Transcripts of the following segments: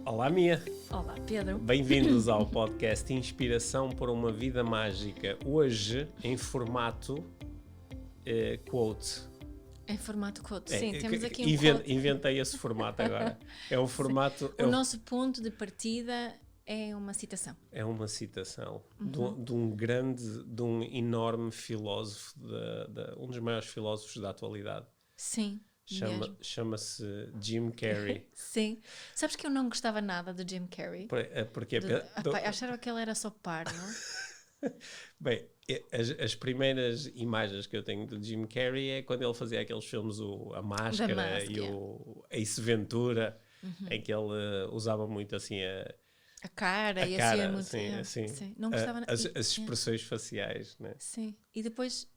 Olá, Mia. Olá, Pedro. Bem-vindos ao podcast Inspiração para uma Vida Mágica. Hoje, em formato quote. Em formato quote, sim. Temos aqui um quote. Inventei esse formato agora. É um formato... O nosso ponto de partida é uma citação. É uma citação de um enorme filósofo, um dos maiores filósofos da atualidade. Sim. Chama-se Jim Carrey. Sim. Sabes que eu não gostava nada de Jim Carrey? Porque achava que ele era só parvo. Bem, as primeiras imagens que eu tenho do Jim Carrey é quando ele fazia aqueles filmes, A Máscara e o Ace Ventura, em que ele usava muito assim a cara, sim. Não gostava as expressões faciais, né? Sim. E depois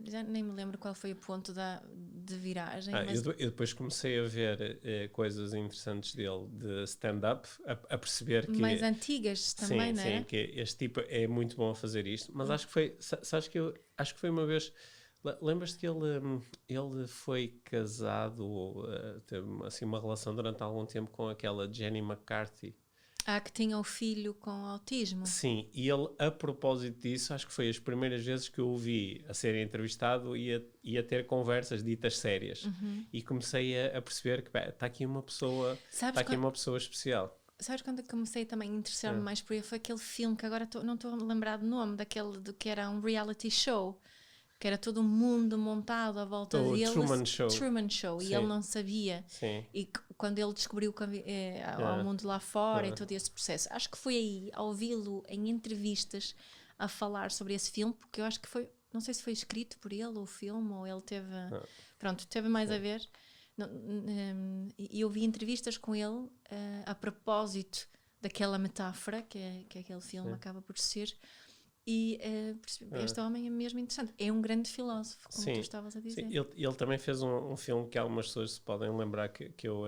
já nem me lembro qual foi o ponto de viragem. Eu depois comecei a ver coisas interessantes dele de stand-up, a perceber que... Mais antigas também, não é? Sim, que este tipo é muito bom a fazer isto. Mas acho que foi... Sabes que acho que foi uma vez... Lembras-te que ele foi casado, teve assim, uma relação durante algum tempo com aquela Jenny McCarthy? Que tinha o filho com autismo. Sim, e ele, a propósito disso, acho que foi as primeiras vezes que eu o vi a ser entrevistado e a ter conversas ditas sérias. E comecei a perceber que está aqui uma pessoa, uma pessoa especial. Sabes quando eu comecei também a interessar-me mais por ele? Foi aquele filme que agora não estou a lembrar do nome, do que era um reality show, que era todo um mundo montado à volta dele. Truman Show. Sim. E ele não sabia. Sim. E quando ele descobriu ao mundo lá fora e todo esse processo. Acho que foi aí, ao ouvi-lo em entrevistas a falar sobre esse filme, porque eu acho que foi, não sei se foi escrito por ele o filme, ou ele teve... Pronto, teve mais a ver. E eu vi entrevistas com ele a propósito daquela metáfora que aquele filme acaba por ser. E este homem é mesmo interessante. É um grande filósofo, como tu estavas a dizer. Sim. Ele também fez um filme que algumas pessoas se podem lembrar que eu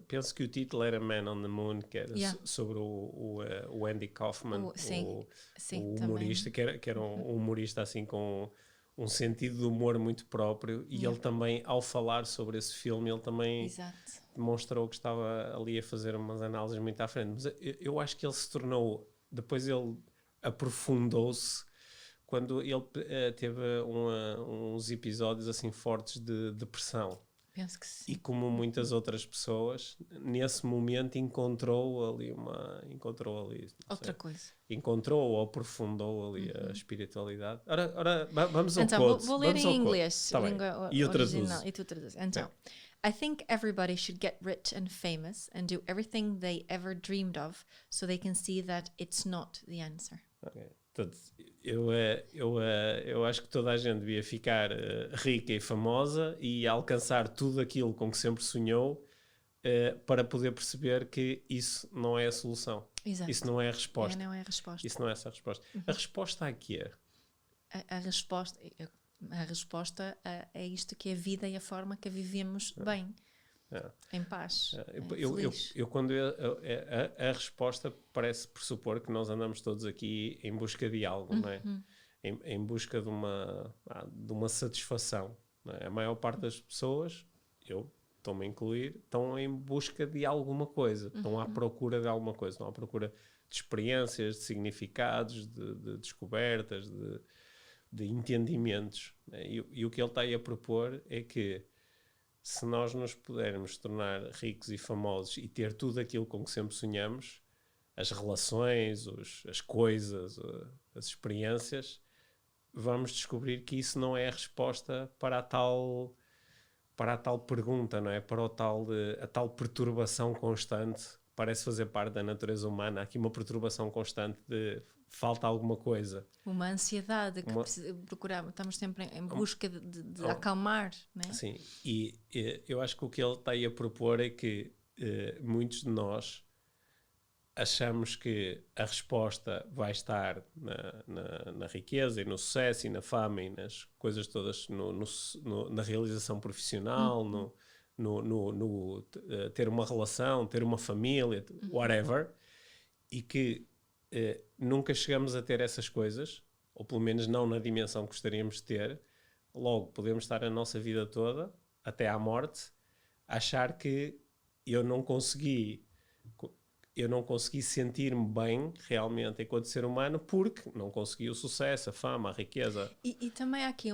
penso que o título era Man on the Moon, que era sobre o Andy Kaufman, o humorista, que era um humorista assim com um sentido de humor muito próprio. E ele também, ao falar sobre esse filme, ele também demonstrou que estava ali a fazer umas análises muito à frente. Mas eu acho que ele se tornou... Depois ele aprofundou-se quando ele teve uns episódios assim fortes de depressão. Penso que sim. E como muitas outras pessoas, nesse momento encontrou outra coisa. Encontrou ou aprofundou ali a espiritualidade. Ora, vamos ao então, quote. Vou ler em inglês, língua original, e tu traduzes. Então, I think everybody should get rich and famous and do everything they ever dreamed of so they can see that it's not the answer. Okay. Portanto, eu acho que toda a gente devia ficar rica e famosa e alcançar tudo aquilo com que sempre sonhou para poder perceber que isso não é a solução. Exato. Isso não é a resposta. Não é a resposta. Isso não é essa a resposta. A resposta aqui é... A resposta é isto que é a vida e a forma que a vivemos bem. Em paz. A resposta parece pressupor que nós andamos todos aqui em busca de algo, não é? Em busca de uma satisfação. Não é? A maior parte das pessoas, eu estou-me a incluir, estão em busca de alguma coisa, estão à procura de alguma coisa, estão à procura de experiências, de significados, de descobertas, de entendimentos. Né? E o que ele está aí a propor é que se nós nos pudermos tornar ricos e famosos e ter tudo aquilo com que sempre sonhamos, as relações, as coisas, as experiências, vamos descobrir que isso não é a resposta para a tal pergunta, não é? Para a tal perturbação constante, parece fazer parte da natureza humana. Há aqui uma perturbação constante de falta alguma coisa. Uma ansiedade que procuramos, estamos sempre em busca de acalmar, não é? Sim, e eu acho que o que ele está aí a propor é que muitos de nós achamos que a resposta vai estar na riqueza e no sucesso e na fama e nas coisas todas, na realização profissional, no ter uma relação, ter uma família, whatever, e que nunca chegamos a ter essas coisas, ou pelo menos não na dimensão que gostaríamos de ter. Logo, podemos estar a nossa vida toda, até à morte, a achar que eu não consegui sentir-me bem realmente enquanto ser humano porque não consegui o sucesso, a fama, a riqueza. E também há aqui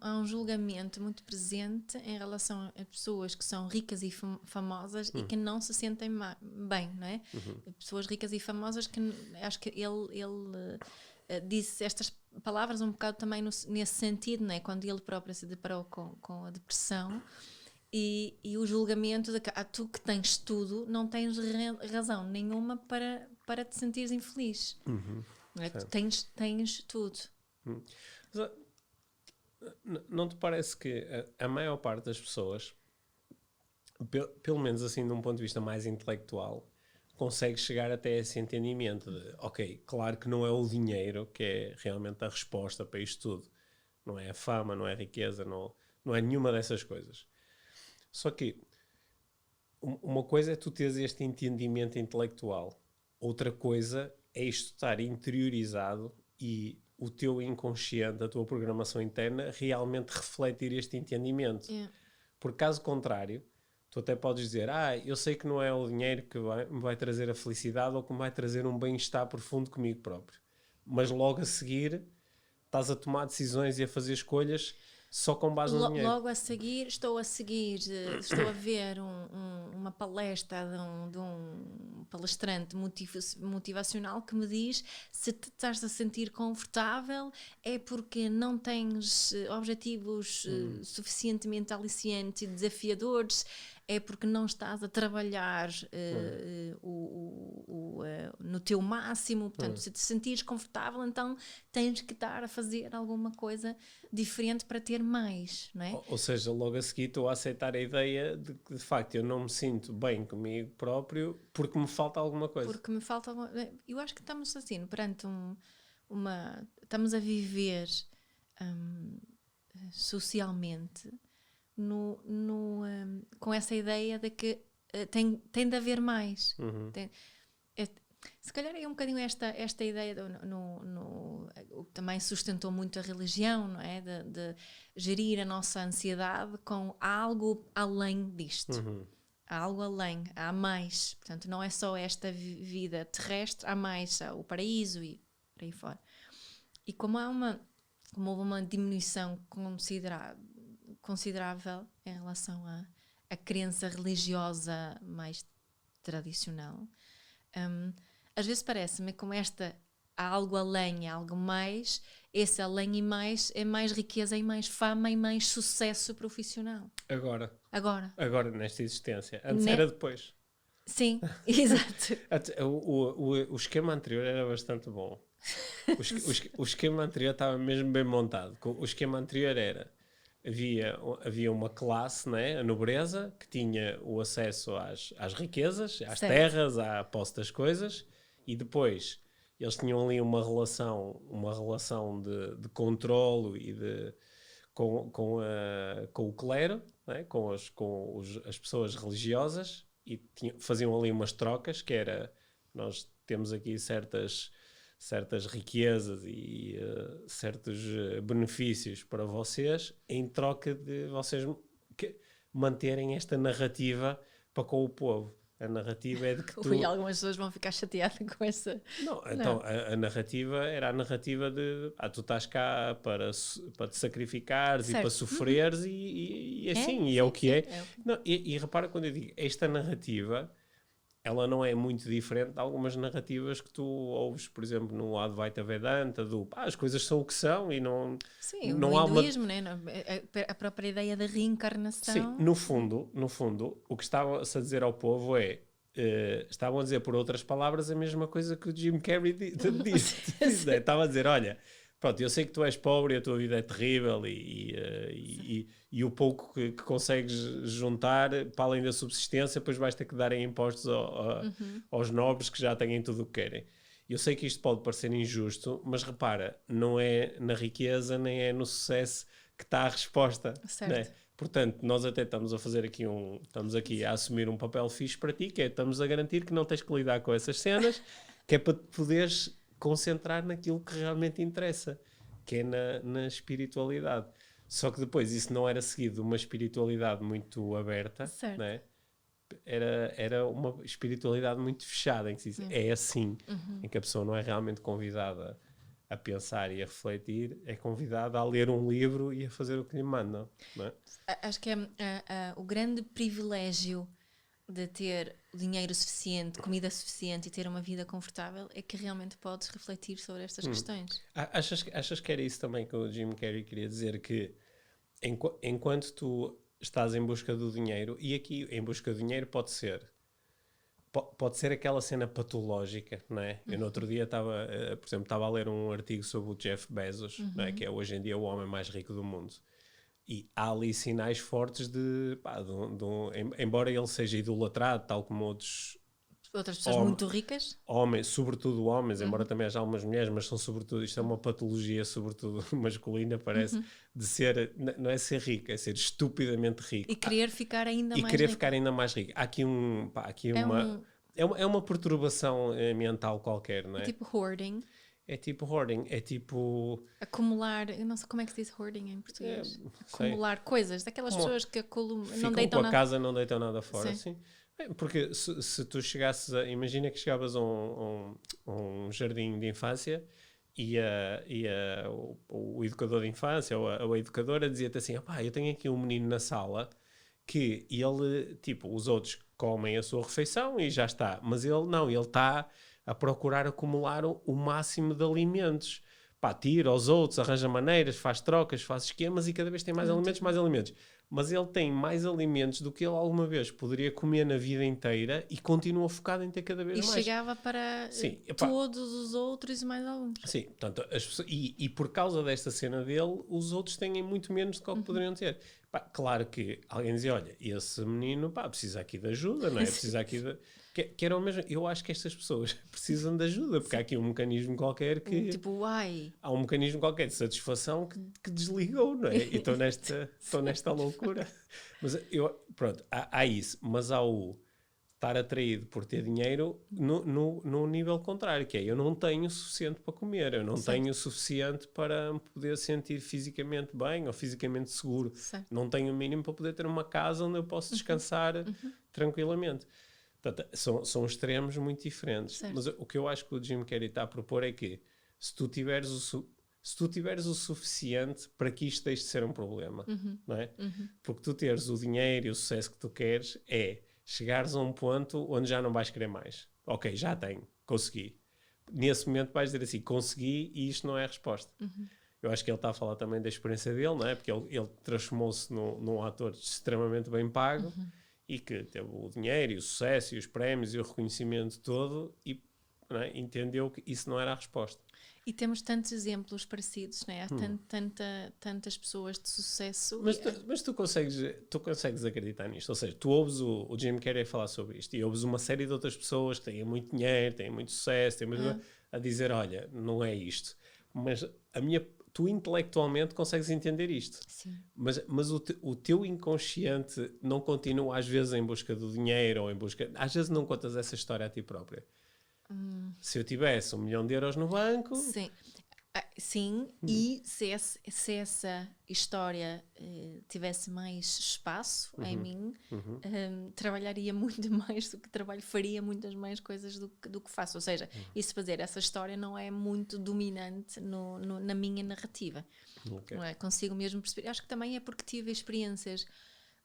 há um julgamento muito presente em relação a pessoas que são ricas e famosas e que não se sentem bem, não é? Pessoas ricas e famosas que acho que ele disse estas palavras um bocado também nesse sentido, não é? Quando ele próprio se deparou com a depressão. E o julgamento de que tu que tens tudo não tens razão nenhuma para te sentires infeliz. Não é? Tu tens tudo. Mas, não te parece que a maior parte das pessoas, pelo menos assim de um ponto de vista mais intelectual, consegue chegar até esse entendimento de, ok, claro que não é o dinheiro que é realmente a resposta para isto tudo. Não é a fama, não é a riqueza, não é nenhuma dessas coisas. Só que uma coisa é tu teres este entendimento intelectual, outra coisa é isto estar interiorizado e o teu inconsciente, a tua programação interna, realmente refletir este entendimento. Yeah. Por caso contrário, tu até podes dizer, eu sei que não é o dinheiro que me vai trazer a felicidade ou que me vai trazer um bem-estar profundo comigo próprio. Mas logo a seguir estás a tomar decisões e a fazer escolhas só com base no dinheiro. Logo a seguir, estou a ver uma palestra de um palestrante motivacional que me diz: se te estás a sentir confortável é porque não tens objetivos suficientemente aliciantes e desafiadores, é porque não estás a trabalhar no teu máximo. Portanto, se te sentires confortável, então tens que estar a fazer alguma coisa diferente para ter mais, não é? Ou seja, logo a seguir estou a aceitar a ideia de que de facto eu não me sinto bem comigo próprio porque me falta alguma coisa. Porque me falta alguma... Eu acho que estamos assim, perante estamos a viver socialmente com essa ideia de que tem de haver mais. Se calhar é um bocadinho esta ideia o que também sustentou muito a religião, não é? De gerir a nossa ansiedade com algo além disto. Há algo além, há mais. Portanto, não é só esta vida terrestre, há mais, há o paraíso e por aí fora. E como houve uma diminuição considerável em relação à crença religiosa mais tradicional, às vezes parece-me como há algo além, há algo mais, esse além e mais é mais riqueza e mais fama e mais sucesso profissional. Agora Nesta existência. Antes era depois. Sim, exato. O esquema anterior era bastante bom. O esquema anterior estava mesmo bem montado. O esquema anterior era... Havia uma classe, né, a nobreza, que tinha o acesso às riquezas, às terras, à posse das coisas, e depois eles tinham ali uma relação de controlo e com o clero, né, com as pessoas religiosas, e faziam ali umas trocas, que era, nós temos aqui certas riquezas e certos benefícios para vocês, em troca de vocês manterem esta narrativa para com o povo. A narrativa é de que tu... algumas pessoas vão ficar chateadas com essa... Não, então a narrativa era a narrativa de tu estás cá para te sacrificares e para sofreres e assim, e é o que é. Não, e repara quando eu digo, esta narrativa... ela não é muito diferente de algumas narrativas que tu ouves, por exemplo, no Advaita Vedanta, as coisas são o que são e não... Sim, não no há hinduísmo, né? A própria ideia da reencarnação... Sim, no fundo, o que estava-se a dizer ao povo é... estavam a dizer, por outras palavras, a mesma coisa que o Jim Carrey disse. Estava a dizer, olha... Pronto, eu sei que tu és pobre e a tua vida é terrível e o pouco que consegues juntar, para além da subsistência, depois vais ter que dar em impostos aos nobres que já têm tudo o que querem. Eu sei que isto pode parecer injusto, mas repara, não é na riqueza nem é no sucesso que está a resposta. Certo. Né? Portanto, nós até estamos a fazer aqui estamos aqui a assumir um papel fixe para ti, que é, estamos a garantir que não tens que lidar com essas cenas, que é para te poderes concentrar naquilo que realmente interessa, que é na espiritualidade. Só que depois isso não era seguido de uma espiritualidade muito aberta, né? era uma espiritualidade muito fechada, em que se diz, é assim, em que a pessoa não é realmente convidada a pensar e a refletir, é convidada a ler um livro e a fazer o que lhe mandam, não é? Acho que o grande privilégio de ter dinheiro suficiente, comida suficiente e ter uma vida confortável é que realmente podes refletir sobre estas questões. Achas que era isso também que o Jim Carrey queria dizer, que enquanto tu estás em busca do dinheiro, e aqui em busca do dinheiro pode ser aquela cena patológica, não é? Eu no outro dia por exemplo, estava a ler um artigo sobre o Jeff Bezos, não é? Que é hoje em dia o homem mais rico do mundo. E há ali sinais fortes embora ele seja idolatrado, tal como outras pessoas muito ricas, homens, sobretudo homens, embora também haja algumas mulheres, mas são sobretudo, isto é uma patologia sobretudo masculina, parece, de ser, não é ser rico, é ser estupidamente rico. E querer ficar ainda mais rico. E querer ficar ainda mais rico. Há aqui é uma perturbação mental qualquer, não é? É tipo hoarding. É tipo hoarding, é tipo... Acumular, eu não sei como é que se diz hoarding em português. Acumular coisas, daquelas pessoas que não deitam nada. Casa, não deitam nada fora, sim. Porque se tu chegasses imagina que chegavas a um jardim de infância e o educador de infância ou a educadora dizia-te assim, eu tenho aqui um menino na sala que ele, tipo, os outros comem a sua refeição e já está, mas ele não, ele está a procurar acumular o máximo de alimentos. Tira aos outros, arranja maneiras, faz trocas, faz esquemas e cada vez tem mais alimentos, mais alimentos. Mas ele tem mais alimentos do que ele alguma vez poderia comer na vida inteira e continua focado em ter cada vez mais. E chegava para todos os outros e mais alguns. Sim, portanto, e por causa desta cena dele, os outros têm muito menos do que o que poderiam ter. Claro que alguém dizia, olha, esse menino precisa aqui de ajuda, não é? Precisa aqui de... Que era o mesmo. Eu acho que estas pessoas precisam de ajuda, porque há aqui um mecanismo qualquer que... Tipo, há um mecanismo qualquer de satisfação que desligou, não é? E estou nesta loucura. Mas pronto, há isso. Mas há o estar atraído por ter dinheiro no nível contrário, que é eu não tenho o suficiente para comer, eu não tenho o suficiente para me poder sentir fisicamente bem ou fisicamente seguro. Não tenho o mínimo para poder ter uma casa onde eu posso descansar tranquilamente. Portanto, são extremos muito diferentes. Mas o que eu acho que o Jim Carrey está a propor é que se tu tiveres o suficiente para que isto deixe de ser um problema, não é? Porque tu teres o dinheiro e o sucesso que tu queres é chegares a um ponto onde já não vais querer mais. Ok, já tenho, consegui. Nesse momento vais dizer assim, consegui e isto não é a resposta. Eu acho que ele está a falar também da experiência dele, não é? Porque ele transformou-se num ator extremamente bem pago e que teve o dinheiro e o sucesso e os prémios e o reconhecimento todo e entendeu que isso não era a resposta. E temos tantos exemplos parecidos, não é? Há tantas pessoas de sucesso. Mas tu consegues acreditar nisto? Ou seja, tu ouves o Jim Carrey falar sobre isto e ouves uma série de outras pessoas que têm muito dinheiro, têm muito sucesso, a dizer, olha, não é isto. Mas tu intelectualmente consegues entender isto. Sim. Mas o teu inconsciente não continua às vezes em busca do dinheiro ou em busca... Às vezes não contas essa história a ti própria. Se eu tivesse 1 milhão de euros no banco... Sim. E se essa história tivesse mais espaço em mim, trabalharia muito mais do que trabalho, faria muitas mais coisas do que faço. Ou seja, isso fazer essa história não é muito dominante na minha narrativa. Não é? Consigo mesmo perceber. Acho que também é porque tive experiências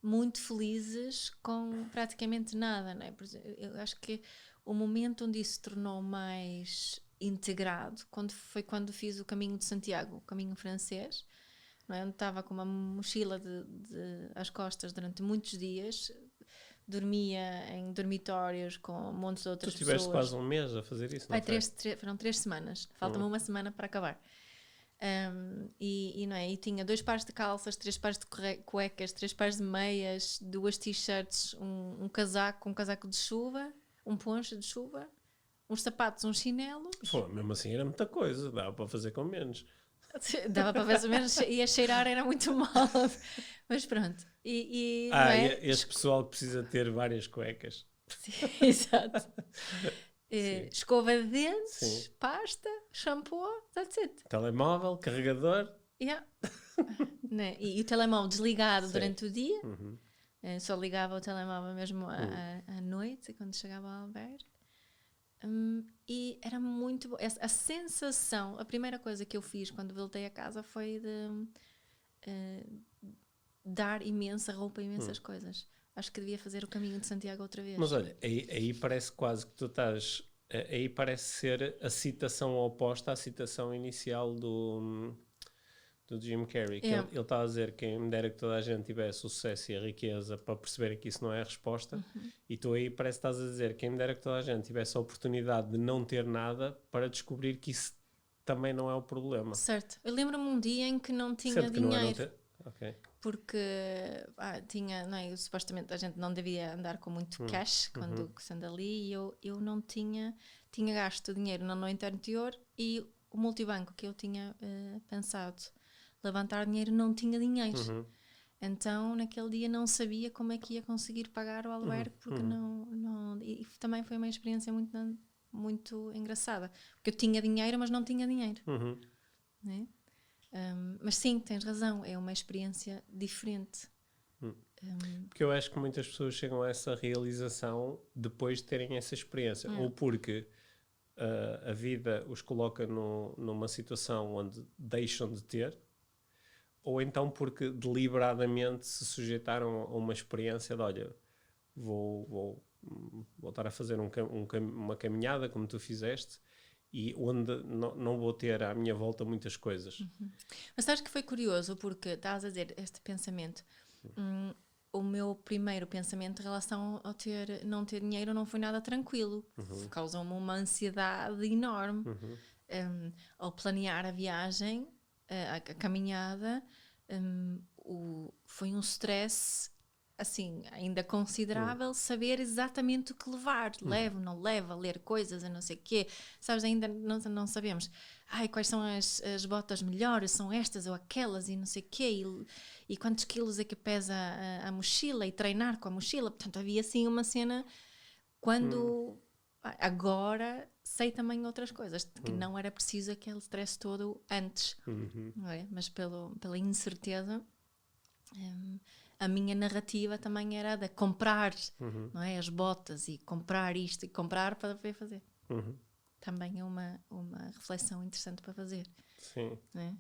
muito felizes com praticamente nada. Não é? Eu acho que o momento onde isso se tornou mais integrado foi quando fiz o caminho de Santiago, o caminho francês, não é? Onde estava com uma mochila às costas durante muitos dias, dormia em dormitórios com um monte de outras pessoas. Tu tiveste quase um mês a fazer isso, não foi? Foram 3 semanas, falta-me uma semana para acabar. Não é? E tinha 2 pares de calças, 3 pares de cuecas, 3 pares de meias, 2 t-shirts, um casaco de chuva, um poncho de chuva, uns sapatos, uns chinelos. Pô, mesmo assim era muita coisa, dava para fazer com menos. Dava para fazer menos e a cheirar era muito mal. Mas pronto. Não é? Esse pessoal precisa ter várias cuecas. Sim, exato. Escova de dentes, pasta, shampoo, that's it. Telemóvel, carregador. Yeah. Né? E o telemóvel desligado durante o dia. Só ligava o telemóvel mesmo à noite, quando chegava ao albergue. E era muito bom. A sensação, a primeira coisa que eu fiz quando voltei a casa foi de dar imensa roupa, imensas coisas. Acho que devia fazer o caminho de Santiago outra vez. Mas olha, aí parece quase que tu estás... Aí parece ser a citação oposta à citação inicial do Jim Carrey. Que ele está a dizer que quem me dera que toda a gente tivesse o sucesso e a riqueza para perceberem que isso não é a resposta. E tu aí parece que estás a dizer quem me dera que toda a gente tivesse a oportunidade de não ter nada para descobrir que isso também não é o problema. Certo. Eu lembro-me um dia em que não tinha dinheiro. Ok. Porque tinha, não é, supostamente a gente não devia andar com muito cash quando se anda ali, e eu não tinha gasto dinheiro na noite anterior, e o multibanco que eu tinha pensado levantar dinheiro não tinha dinheiro. Então naquele dia não sabia como é que ia conseguir pagar o albergue, porque não, e também foi uma experiência muito engraçada, porque eu tinha dinheiro, mas não tinha dinheiro. Né? Mas sim, tens razão, é uma experiência diferente. Porque eu acho que muitas pessoas chegam a essa realização depois de terem essa experiência, ou porque a vida os coloca numa situação onde deixam de ter, ou então porque deliberadamente se sujeitaram a uma experiência de, olha, vou estar a fazer uma caminhada como tu fizeste, e onde não vou ter à minha volta muitas coisas. Mas sabes que foi curioso, porque estás a dizer este pensamento. O meu primeiro pensamento em relação ao não ter dinheiro não foi nada tranquilo. Causou-me uma ansiedade enorme. Ao planear a viagem, a caminhada, foi um stress assim, ainda considerável, saber exatamente o que levar. Levo, não levo, a ler coisas, a não sei o quê. Sabes, ainda não sabemos. Quais são as botas melhores? São estas ou aquelas e não sei o quê. E quantos quilos é que pesa a mochila? E treinar com a mochila. Portanto, havia assim uma cena quando... Agora sei também outras coisas, que não era preciso aquele stress todo antes. Não é? Mas pela incerteza... a minha narrativa também era de comprar, não é? As botas, e comprar isto e comprar para poder fazer. Também é uma reflexão interessante para fazer. Sim. Não é?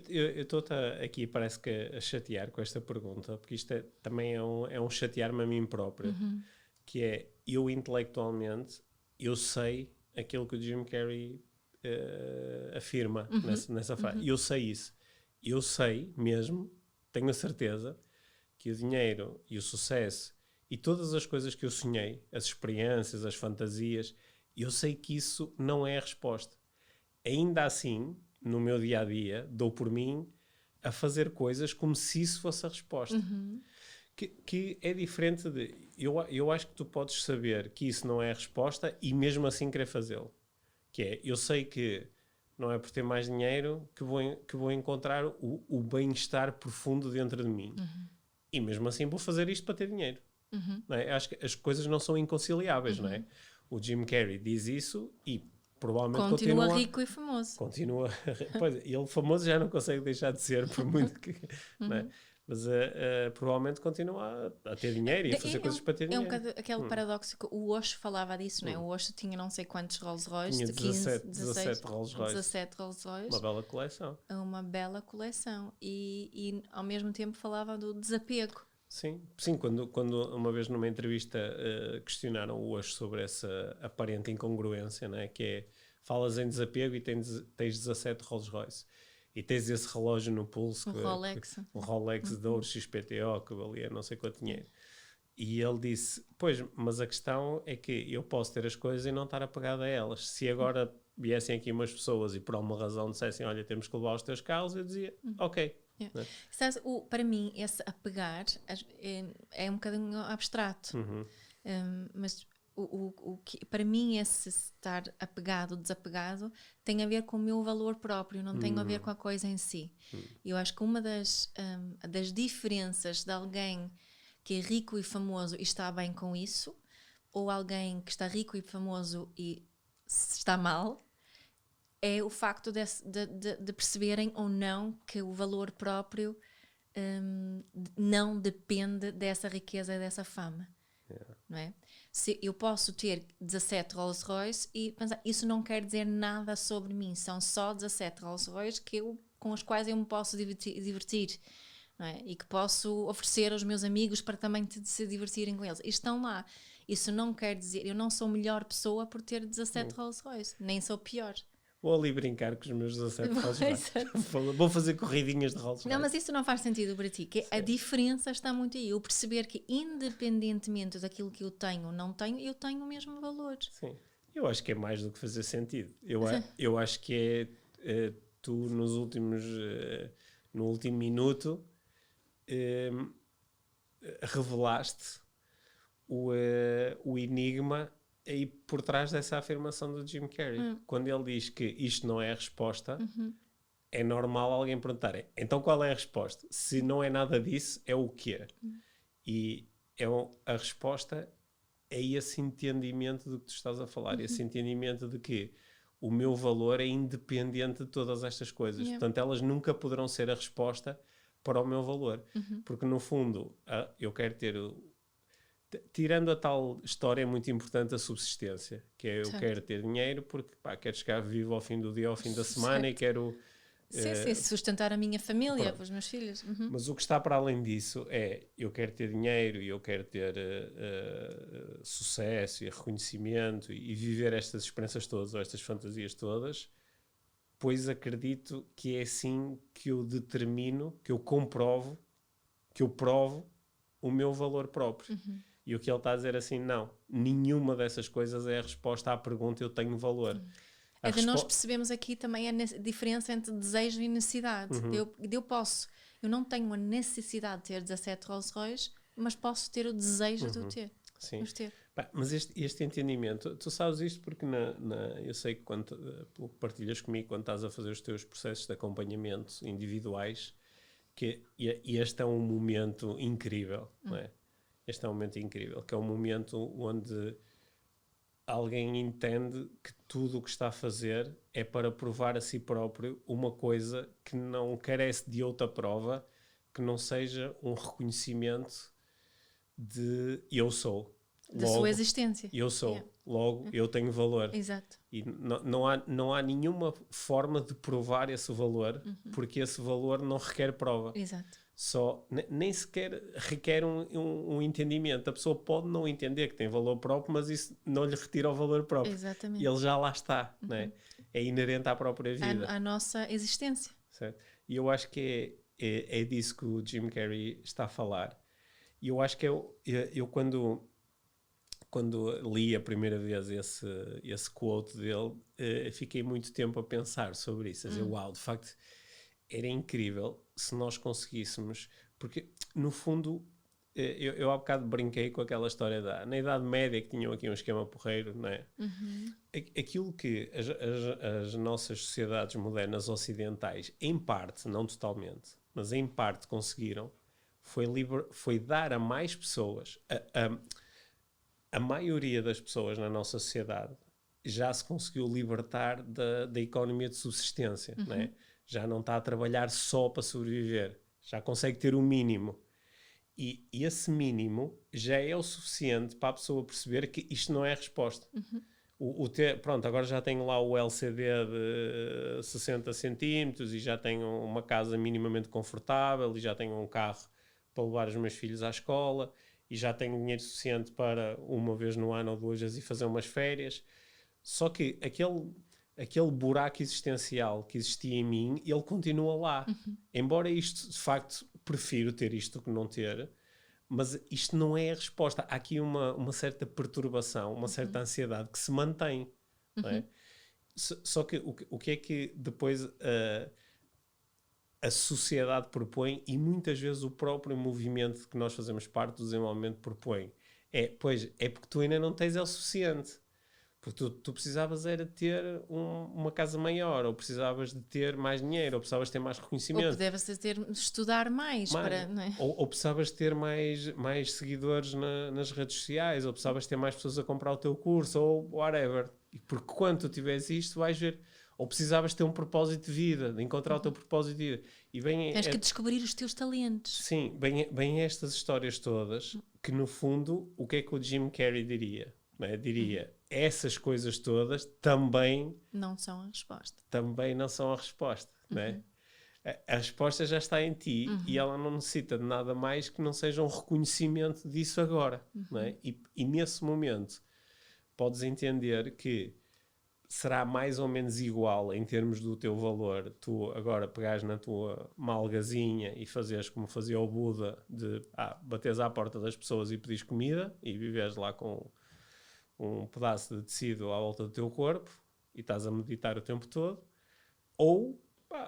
Eu estou aqui, parece que a chatear com esta pergunta, porque isto também é um chatear-me a mim próprio, que é, eu intelectualmente, eu sei aquilo que o Jim Carrey afirma nessa frase. Eu sei isso. Eu sei mesmo, tenho a certeza que o dinheiro e o sucesso e todas as coisas que eu sonhei, as experiências, as fantasias, eu sei que isso não é a resposta. Ainda assim, no meu dia-a-dia, dou por mim a fazer coisas como se isso fosse a resposta. Que é diferente de... Eu acho que tu podes saber que isso não é a resposta e mesmo assim querer fazê-lo. Que é, eu sei que não é por ter mais dinheiro que vou encontrar o bem-estar profundo dentro de mim. E mesmo assim vou fazer isto para ter dinheiro. Não é? Acho que as coisas não são inconciliáveis, não é? O Jim Carrey diz isso e provavelmente continua rico e famoso. Pois, ele famoso já não consegue deixar de ser, por muito que... Não é? Mas provavelmente continua a ter dinheiro e a fazer coisas para ter dinheiro. É um bocado aquele paradoxo que o Osho falava disso, não é? O Osho tinha não sei quantos Rolls Royce, tinha de 17 Rolls Royce. 17 Rolls Royce. Uma bela coleção. Uma bela coleção. E ao mesmo tempo falava do desapego. Sim, quando uma vez numa entrevista questionaram o Osho sobre essa aparente incongruência, né? Que é, falas em desapego e tens 17 Rolls Royce. E tens esse relógio no pulso, o Rolex de ouro XPTO, que valia não sei quanto dinheiro. E ele disse, pois, mas a questão é que eu posso ter as coisas e não estar apegado a elas. Se agora viessem aqui umas pessoas e por alguma razão dissessem, olha, temos que levar os teus carros, eu dizia, ok. Yeah. Sabes, para mim, esse apegar é um bocadinho abstrato. Mas o que, para mim, esse estar apegado, desapegado, tem a ver com o meu valor próprio, não tem a ver com a coisa em si. Eu acho que uma das diferenças de alguém que é rico e famoso e está bem com isso, ou alguém que está rico e famoso e está mal, é o facto de perceberem ou não que o valor próprio não depende dessa riqueza e dessa fama. Não é? Se eu posso ter 17 Rolls Royce e pensar, isso não quer dizer nada sobre mim, são só 17 Rolls Royce com os quais eu me posso divertir, não é? E que posso oferecer aos meus amigos para também se divertirem com eles. E estão lá. Isso não quer dizer, eu não sou melhor pessoa por ter 17 Rolls Royce, nem sou pior. Vou ali brincar com os meus 17 Rolls Royce. Vou fazer corridinhas de Rolls Royce. Não, mas isso não faz sentido para ti. Que a diferença está muito aí. Eu perceber que, independentemente daquilo que eu tenho ou não tenho, eu tenho o mesmo valor. Sim. Eu acho que é mais do que fazer sentido. Eu acho que tu nos últimos... no último minuto revelaste o enigma aí por trás dessa afirmação do Jim Carrey. Quando ele diz que isto não é a resposta, é normal alguém perguntar, então qual é a resposta? Se não é nada disso, é o quê? E a resposta é esse entendimento do que tu estás a falar, esse entendimento de que o meu valor é independente de todas estas coisas. Portanto, elas nunca poderão ser a resposta para o meu valor. Porque, no fundo, eu quero ter... Tirando a tal história muito importante da subsistência, que é eu quero ter dinheiro porque quero chegar vivo ao fim do dia, ao fim da semana e quero... Sim, sustentar a minha família, os meus filhos. Mas o que está para além disso é eu quero ter dinheiro e eu quero ter sucesso e reconhecimento e viver estas experiências todas ou estas fantasias todas, pois acredito que é assim que eu determino, que eu comprovo, que eu provo o meu valor próprio. E o que ele está a dizer assim, não, nenhuma dessas coisas é a resposta à pergunta eu tenho valor. Nós percebemos aqui também a diferença entre desejo e necessidade. Eu não tenho a necessidade de ter 17 Rolls Royce, mas posso ter o desejo de o ter. Sim. Mas este entendimento, tu sabes isto porque eu sei que quando partilhas comigo quando estás a fazer os teus processos de acompanhamento individuais, que este é um momento incrível, não é? Este é um momento incrível, que é um momento onde alguém entende que tudo o que está a fazer é para provar a si próprio uma coisa que não carece de outra prova que não seja um reconhecimento de eu sou. Da sua existência. Eu sou. Logo, eu tenho valor. Exato. E não há nenhuma forma de provar esse valor, porque esse valor não requer prova. Exato. Nem sequer requer um entendimento. A pessoa pode não entender que tem valor próprio, mas isso não lhe retira o valor próprio. Exatamente. E ele já lá está. Né? É inerente à própria vida. A nossa existência. Certo? E eu acho que é disso que o Jim Carrey está a falar. E eu acho que eu quando li a primeira vez esse quote dele, fiquei muito tempo a pensar sobre isso. A dizer, uau, de facto, era incrível se nós conseguíssemos... Porque, no fundo, eu há bocado brinquei com aquela história na Idade Média, que tinham aqui um esquema porreiro, não é? Aquilo que as nossas sociedades modernas ocidentais, em parte, não totalmente, mas em parte conseguiram, foi dar a mais pessoas... A maioria das pessoas na nossa sociedade já se conseguiu libertar da economia de subsistência, não é? Já não está a trabalhar só para sobreviver, já consegue ter o mínimo. E esse mínimo já é o suficiente para a pessoa perceber que isto não é a resposta. Pronto, agora já tenho lá o LCD de 60 centímetros e já tenho uma casa minimamente confortável e já tenho um carro para levar os meus filhos à escola e já tenho dinheiro suficiente para uma vez no ano ou duas vezes ir fazer umas férias. Só que aquele buraco existencial que existia em mim, ele continua lá. Embora isto, de facto, prefiro ter isto do que não ter, mas isto não é a resposta. Há aqui uma certa perturbação, uma certa ansiedade que se mantém. Não é? Só que o que é que depois a sociedade propõe, e muitas vezes o próprio movimento que nós fazemos parte do desenvolvimento propõe, é porque tu ainda não tens o suficiente. Porque tu precisavas era de ter uma casa maior, ou precisavas de ter mais dinheiro, ou precisavas de ter mais reconhecimento. Ou precisavas estudar mais. Para, não é? ou precisavas de ter mais seguidores nas redes sociais, ou precisavas de ter mais pessoas a comprar o teu curso, ou whatever. E porque quando tu tiveres isto, vais ver, ou precisavas ter um propósito de vida, de encontrar o teu propósito de vida. E tens que descobrir os teus talentos. Sim, bem estas histórias todas, que no fundo, o que é que o Jim Carrey diria? Né? Diria, essas coisas todas também não são a resposta. Também não são a resposta, né? A resposta já está em ti e ela não necessita de nada mais que não seja um reconhecimento disso agora, né? E nesse momento podes entender que será mais ou menos igual em termos do teu valor. Tu agora pegares na tua malgazinha e fazeres como fazia o Buda, de bateres à porta das pessoas e pedires comida e viveres lá com um pedaço de tecido à volta do teu corpo e estás a meditar o tempo todo, ou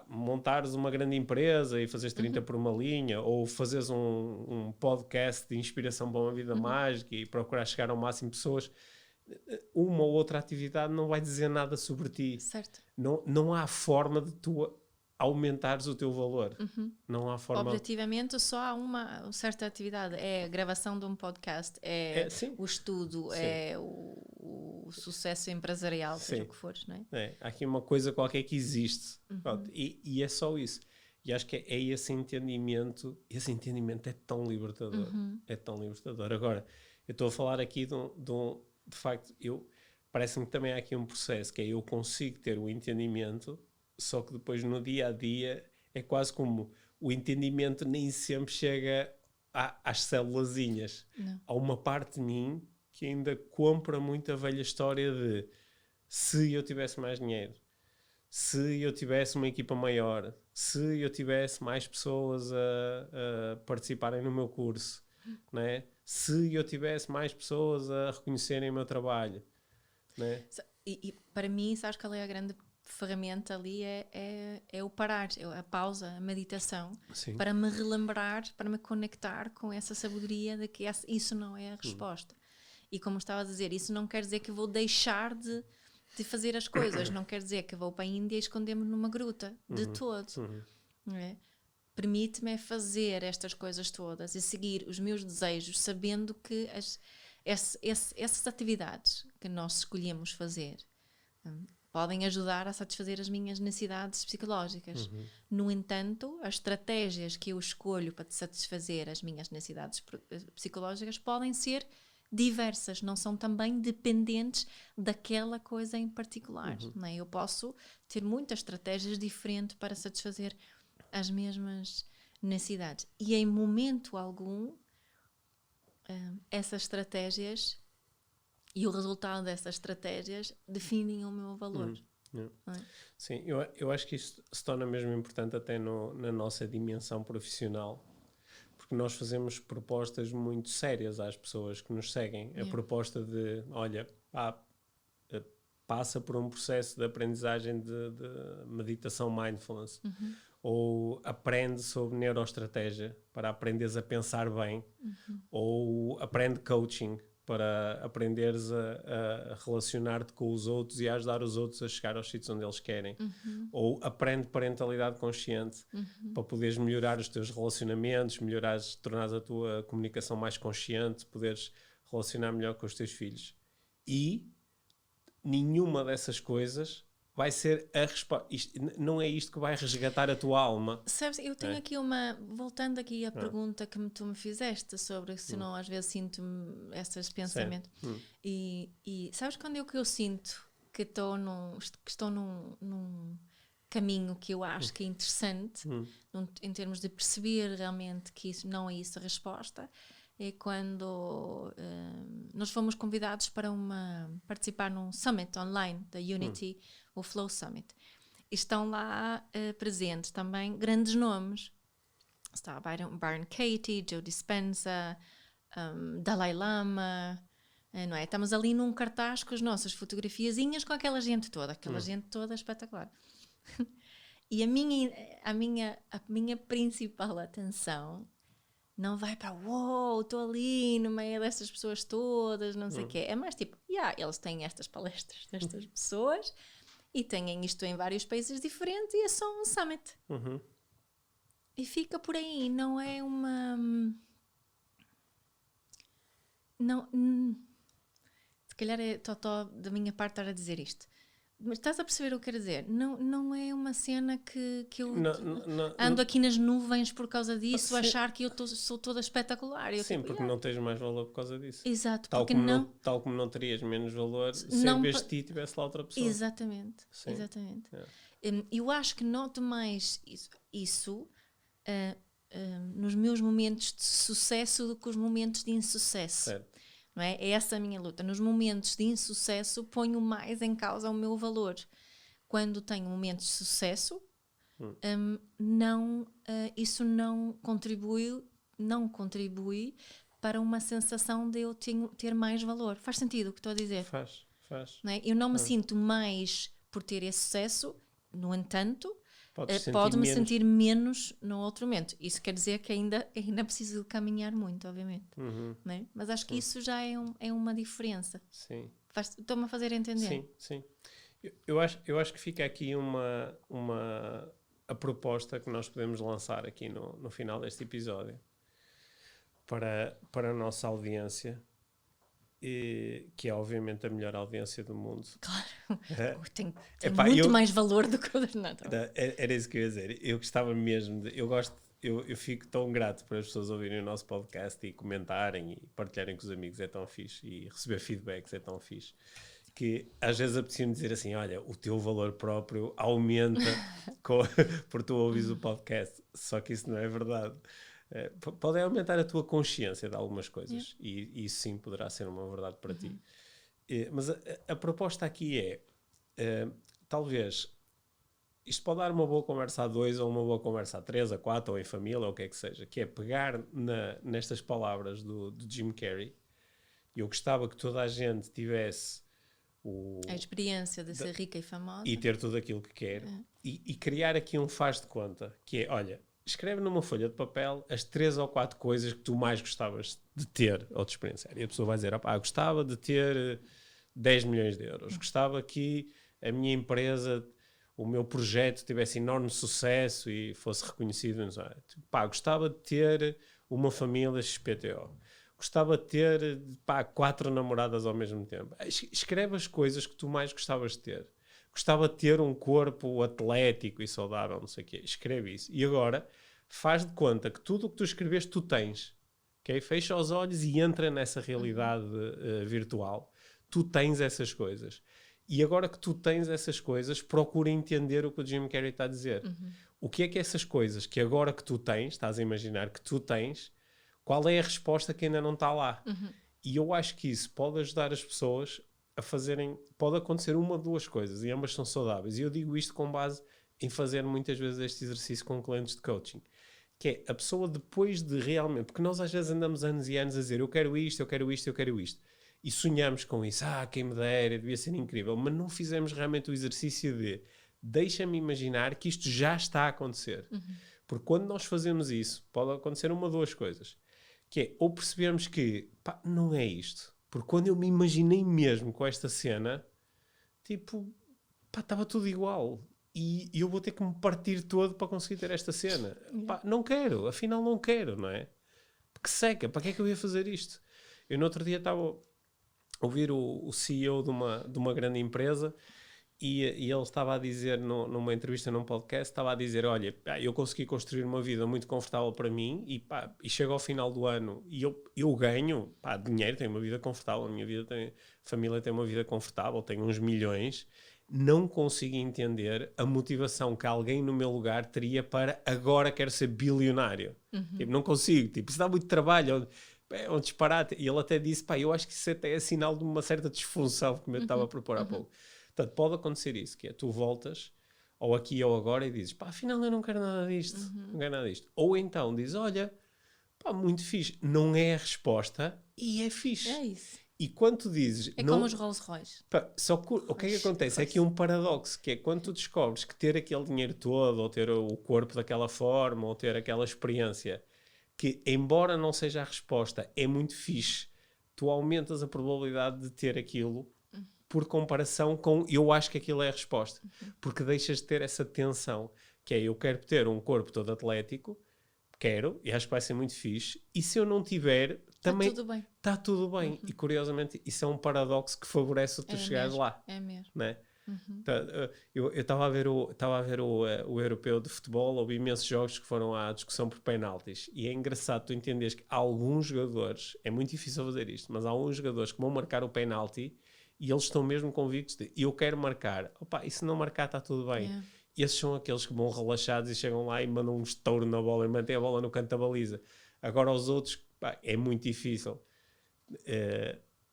montares uma grande empresa e fazeres 30 por uma linha, ou fazeres um podcast de inspiração para uma vida mágica e procurar chegar ao máximo de pessoas. Uma ou outra atividade não vai dizer nada sobre ti. Certo. Não há forma de tu aumentares o teu valor. Não há forma. Objetivamente, só há uma certa atividade. É a gravação de um podcast, o estudo, sim. é o sucesso empresarial, seja o que for, não é? Há aqui uma coisa qualquer que existe. E é só isso. E acho que é esse entendimento. Esse entendimento é tão libertador. É tão libertador. Agora, eu estou a falar aqui de facto, parece-me que também há aqui um processo que é eu consigo ter o entendimento, só que depois no dia a dia é quase como o entendimento nem sempre chega às célulazinhas. Há uma parte de mim que ainda compra muito a velha história de se eu tivesse mais dinheiro, se eu tivesse uma equipa maior, se eu tivesse mais pessoas a participarem no meu curso, né? Se eu tivesse mais pessoas a reconhecerem o meu trabalho. Né? E para mim, sabes qual é a grande ferramenta ali? É o parar, a pausa, a meditação. Sim. Para me relembrar, para me conectar com essa sabedoria de que isso não é a resposta. E como estava a dizer, isso não quer dizer que vou deixar de fazer as coisas, não quer dizer que vou para a Índia e esconder-me numa gruta, de todo. Não é? Permite-me fazer estas coisas todas e seguir os meus desejos, sabendo que essas atividades que nós escolhemos fazer podem ajudar a satisfazer as minhas necessidades psicológicas. No entanto, as estratégias que eu escolho para satisfazer as minhas necessidades psicológicas podem ser diversas, não são também dependentes daquela coisa em particular. Não é? Eu posso ter muitas estratégias diferentes para satisfazer as mesmas necessidades. E em momento algum, essas estratégias e o resultado dessas estratégias definem o meu valor. É? Sim, eu acho que isto se torna mesmo importante até na nossa dimensão profissional, porque nós fazemos propostas muito sérias às pessoas que nos seguem. A proposta de, olha, passa por um processo de aprendizagem de meditação mindfulness. Ou aprende sobre neuroestratégia para aprenderes a pensar bem, ou aprende coaching para aprenderes a relacionar-te com os outros e a ajudar os outros a chegar aos sítios onde eles querem, ou aprende parentalidade consciente para poderes melhorar os teus relacionamentos, tornares a tua comunicação mais consciente, poderes relacionar melhor com os teus filhos. E nenhuma dessas coisas vai ser a resposta. Não é isto que vai resgatar a tua alma. Sabes, eu tenho aqui voltando aqui à pergunta que tu me fizeste sobre se não às vezes sinto esses pensamentos. E sabes quando eu sinto que estou num caminho que eu acho que é interessante, em termos de perceber realmente que isso não é isso a resposta, é quando nós fomos convidados para participar num summit online da Unity, o Flow Summit. E estão lá presentes também grandes nomes. Está Byron Katie, Joe Dispenza, Dalai Lama, não é? Estamos ali num cartaz com as nossas fotografiazinhas com aquela gente toda espetacular. E a minha principal atenção não vai para estou ali no meio destas pessoas todas, não sei o quê. É mais tipo, eles têm estas palestras destas pessoas e têm isto em vários países diferentes e é só um summit. E fica por aí, não é uma... Não, se calhar é totó da minha parte estar a dizer isto, Mas estás a perceber o que eu quero dizer? Não é uma cena que eu não, ando aqui nas nuvens por causa disso, sim. achar que eu sou toda espetacular. Eu, Sim, tipo, porque não tens mais valor por causa disso. Exato, Tal porque como tal como não terias menos valor se em vez de ti tivesse lá outra pessoa. Exatamente, Sim. exatamente. É. Eu acho que noto mais isso nos meus momentos de sucesso do que os momentos de insucesso. Certo. Não é? É essa a minha luta. Nos momentos de insucesso ponho mais em causa o meu valor. Quando tenho momentos de sucesso, isso não contribui para uma sensação de eu ter mais valor. Faz sentido o que estou a dizer? Faz. Não é? Eu não me sinto mais por ter esse sucesso, no entanto, pode-me sentir menos no outro momento. Isso quer dizer que ainda preciso de caminhar muito, obviamente. Não é? Mas acho que isso já é uma diferença. Sim. Estou-me a fazer entender? Sim. Eu acho que fica aqui a proposta que nós podemos lançar aqui no final deste episódio para a nossa audiência, que é obviamente a melhor audiência do mundo. Claro, tem muito mais valor do que o Renato. Era isso que eu ia dizer. Eu gostava mesmo eu fico tão grato por as pessoas ouvirem o nosso podcast e comentarem e partilharem com os amigos, é tão fixe, e receber feedbacks é tão fixe, que às vezes apetecia-me dizer assim, olha, o teu valor próprio aumenta por tu ouvires o podcast, só que isso não é verdade. Pode aumentar a tua consciência de algumas coisas, e isso sim poderá ser uma verdade para ti. Mas a proposta aqui é, talvez, isto pode dar uma boa conversa a 2, ou uma boa conversa a 3, a 4, ou em família, ou o que é que seja, que é pegar nestas palavras do Jim Carrey. Eu gostava que toda a gente tivesse a experiência de ser rica e famosa e ter tudo aquilo que quer, e criar aqui um faz de conta, que é, olha, escreve numa folha de papel as 3 ou 4 coisas que tu mais gostavas de ter ou de experienciar. E a pessoa vai dizer, gostava de ter 10 milhões de euros, gostava que a minha empresa, o meu projeto tivesse enorme sucesso e fosse reconhecido, não sei. Gostava de ter uma família XPTO, gostava de ter 4 namoradas ao mesmo tempo. Escreve as coisas que tu mais gostavas de ter. Gostava de ter um corpo atlético e saudável, não sei o quê. Escreve isso. E agora, faz de conta que tudo o que tu escreveste, tu tens. Okay? Fecha os olhos e entra nessa realidade virtual. Tu tens essas coisas. E agora que tu tens essas coisas, procura entender o que o Jim Carrey está a dizer. O que é essas coisas que agora que tu tens, estás a imaginar que tu tens, qual é a resposta que ainda não está lá? E eu acho que isso pode ajudar as pessoas a fazerem, pode acontecer uma ou duas coisas, e ambas são saudáveis. E eu digo isto com base em fazer muitas vezes este exercício com clientes de coaching, que é a pessoa depois de realmente, porque nós às vezes andamos anos e anos a dizer eu quero isto, eu quero isto, eu quero isto, e sonhamos com isso, quem me dera, devia ser incrível, mas não fizemos realmente o exercício de deixa-me imaginar que isto já está a acontecer. Porque quando nós fazemos isso, pode acontecer uma ou duas coisas, que é, ou percebermos que não é isto, porque quando eu me imaginei mesmo com esta cena, tipo, estava tudo igual. E eu vou ter que me partir todo para conseguir ter esta cena. Não quero, afinal não quero, não é? Porque seca, para que é que eu ia fazer isto? Eu no outro dia estava a ouvir o CEO de uma grande empresa e ele estava a dizer, numa entrevista num podcast, estava a dizer, olha, eu consegui construir uma vida muito confortável para mim e chego ao final do ano e eu ganho dinheiro, tenho uma vida confortável, a minha família tem uma vida confortável, tenho uns milhões, não consigo entender a motivação que alguém no meu lugar teria para agora quero ser bilionário. Tipo, não consigo, tipo, isso dá muito trabalho, é um disparate. E ele até disse, eu acho que isso até é sinal de uma certa disfunção, como eu estava a propor há pouco. Portanto, pode acontecer isso, que é, tu voltas, ou aqui ou agora, e dizes, afinal eu não quero nada disto, não quero nada disto. Ou então dizes, olha, muito fixe, não é a resposta, e é fixe. É isso. E quando tu dizes... É como os Rolls Royce. Só que o que é que acontece? É aqui um paradoxo, que é quando tu descobres que ter aquele dinheiro todo, ou ter o corpo daquela forma, ou ter aquela experiência, que embora não seja a resposta, é muito fixe, tu aumentas a probabilidade de ter aquilo por comparação com eu acho que aquilo é a resposta. Porque deixas de ter essa tensão, que é eu quero ter um corpo todo atlético, quero, e acho que vai ser muito fixe, e se eu não tiver, também está tudo bem. E curiosamente, isso é um paradoxo que favorece o tu chegares lá. É mesmo. Não é? Eu estava a ver o europeu de futebol, houve imensos jogos que foram à discussão por penaltis, e é engraçado tu entenderes que há alguns jogadores, é muito difícil fazer isto, mas há alguns jogadores que vão marcar o penalti e eles estão mesmo convictos de eu quero marcar, opa, e se não marcar está tudo bem. Yeah. Esses são aqueles que vão relaxados e chegam lá e mandam um estouro na bola e mantêm a bola no canto da baliza. Agora os outros, pá, é muito difícil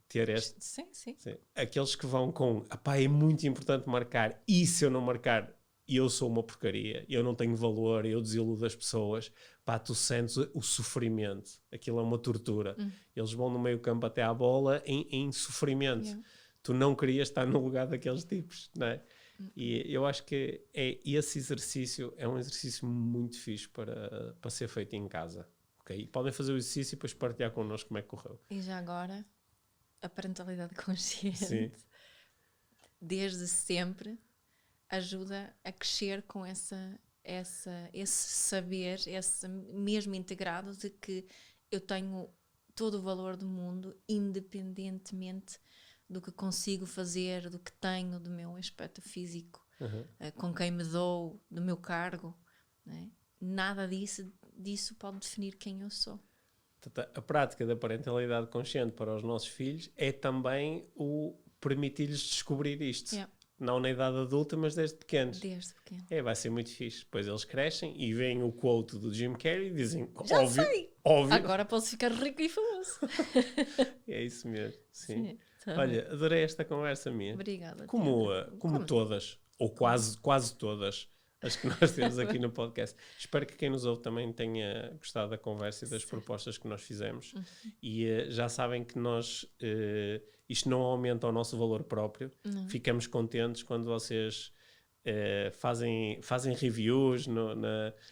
ter este. Sim. Aqueles que vão com, pá, é muito importante marcar, e se eu não marcar, eu sou uma porcaria, eu não tenho valor, eu desiludo as pessoas, pá, tu sentes o sofrimento, aquilo é uma tortura. Eles vão no meio campo até à bola em sofrimento. Yeah. Tu não querias estar no lugar daqueles tipos, não é? E eu acho que esse exercício é um exercício muito fixe para ser feito em casa. Okay? E podem fazer o exercício e depois partilhar connosco como é que correu. E já agora, a parentalidade consciente, sim, desde sempre, ajuda a crescer com esse saber, esse mesmo integrado de que eu tenho todo o valor do mundo, independentemente do que consigo fazer, do que tenho, do meu aspecto físico, com quem me dou, do meu cargo, não é? Nada disso pode definir quem eu sou. A prática da parentalidade consciente para os nossos filhos é também o permitir-lhes descobrir isto. Yeah. Não na idade adulta, mas desde pequenos. Desde pequeno. Vai ser muito fixe. Depois eles crescem e veem o quote do Jim Carrey e dizem, já sei! Óbvio. Agora posso ficar rico e famoso. É isso mesmo. Sim. Tá. Olha, adorei esta conversa minha. Obrigada. Como todas, ou quase todas, as que nós temos aqui no podcast. Espero que quem nos ouve também tenha gostado da conversa e das propostas que nós fizemos. E já sabem que nós, isto não aumenta o nosso valor próprio. Não. Ficamos contentes quando vocês fazem reviews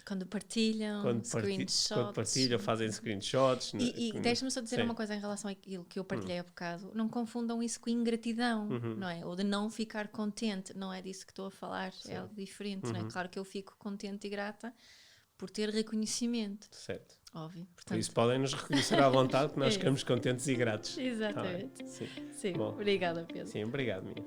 quando partilham, screenshots. Quando partilham, fazem screenshots. E deixa-me só dizer uma coisa em relação àquilo que eu partilhei há bocado. Não confundam isso com ingratidão, não é? Ou de não ficar contente. Não é disso que estou a falar. Sim. É algo diferente, não é? Claro que eu fico contente e grata por ter reconhecimento. Certo. Óbvio. Portanto... Por isso podem nos reconhecer à vontade que nós ficamos contentes e gratos. Exatamente. Sim. Sim. Bom, obrigada, Pedro. Sim, obrigado, Mia.